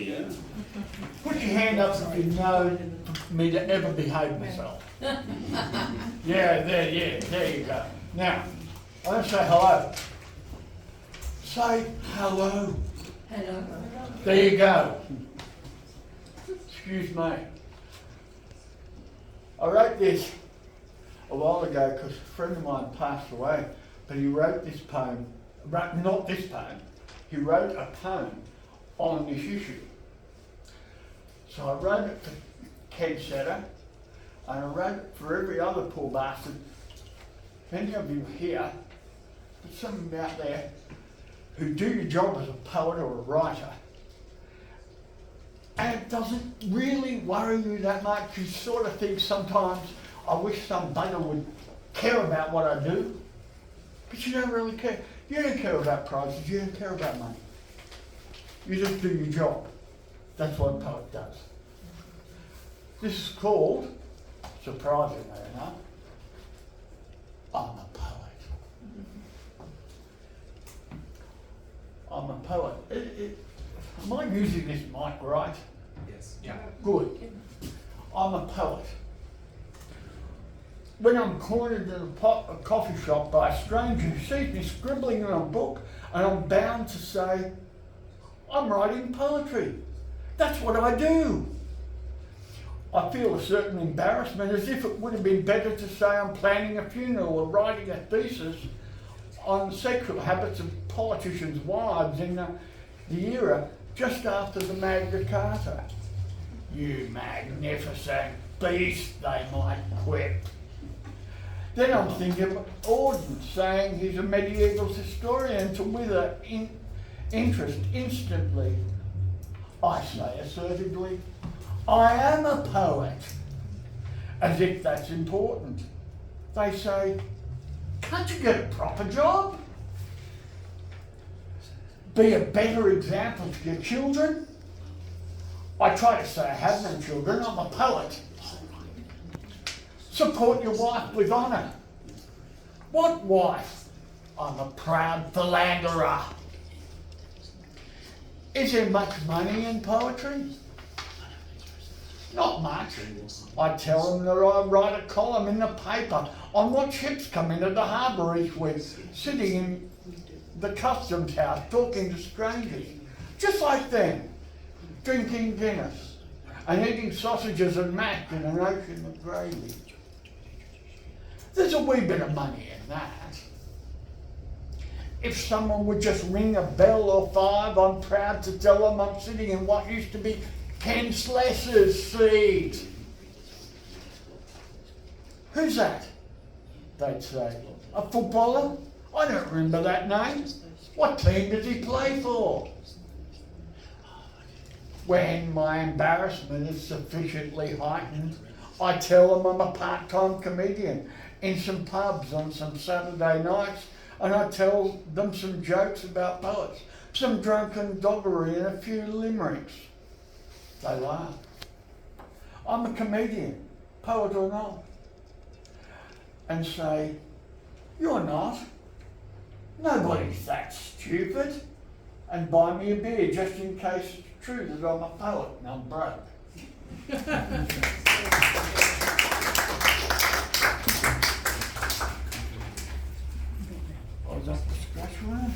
Yeah. Put your hand up if you know me to ever behave myself. There you go. Now, I'm going to say hello. Say hello. Hello. There you go. Excuse me. I wrote this a while ago because a friend of mine passed away, but he wrote this poem, not this poem, he wrote a poem on this issue. So I wrote it for Ken Setter, and I wrote it for every other poor bastard, many of you here, but some of them out there, who do your job as a poet or a writer, and it doesn't really worry you that much. You sort of think sometimes, I wish some bugger would care about what I do, but you don't really care. You don't care about prizes, you don't care about money. You just do your job. That's what a poet does. This is called, surprisingly enough, I'm a poet. I'm a poet. Am I using this mic right? Yes. Yeah. Good. I'm a poet. When I'm cornered in a coffee shop by a stranger who sees me scribbling in a book, and I'm bound to say, I'm writing poetry. That's what I do. I feel a certain embarrassment, as if it would have been better to say I'm planning a funeral or writing a thesis on sexual habits of politicians' wives in the era just after the Magna Carta. You magnificent beast, they might quip. Then I'm thinking of Auden saying he's a medieval historian to wither interest instantly. I say assertively, I am a poet, as if that's important. They say, can't you get a proper job? Be a better example to your children? I try to say I have no children, I'm a poet. Support your wife with honour. What wife? I'm a proud philanderer. Is there much money in poetry? Not much. I tell them that I write a column in the paper on what ships come into the harbour each week, sitting in the customs house talking to strangers, just like them, drinking Guinness and eating sausages and mash in an ocean of gravy. There's a wee bit of money in that. If someone would just ring a bell or five, I'm proud to tell them I'm sitting in what used to be Ken Slessor's seat. Who's that? They'd say. A footballer? I don't remember that name. What team does he play for? When my embarrassment is sufficiently heightened, I tell them I'm a part-time comedian in some pubs on some Saturday nights, and I tell them some jokes about poets, some drunken doggery and a few limericks. They laugh. I'm a comedian, poet or not. And say, you're not. Nobody's that stupid. And buy me a beer just in case it's true that I'm a poet and I'm broke. I was up to scratch one.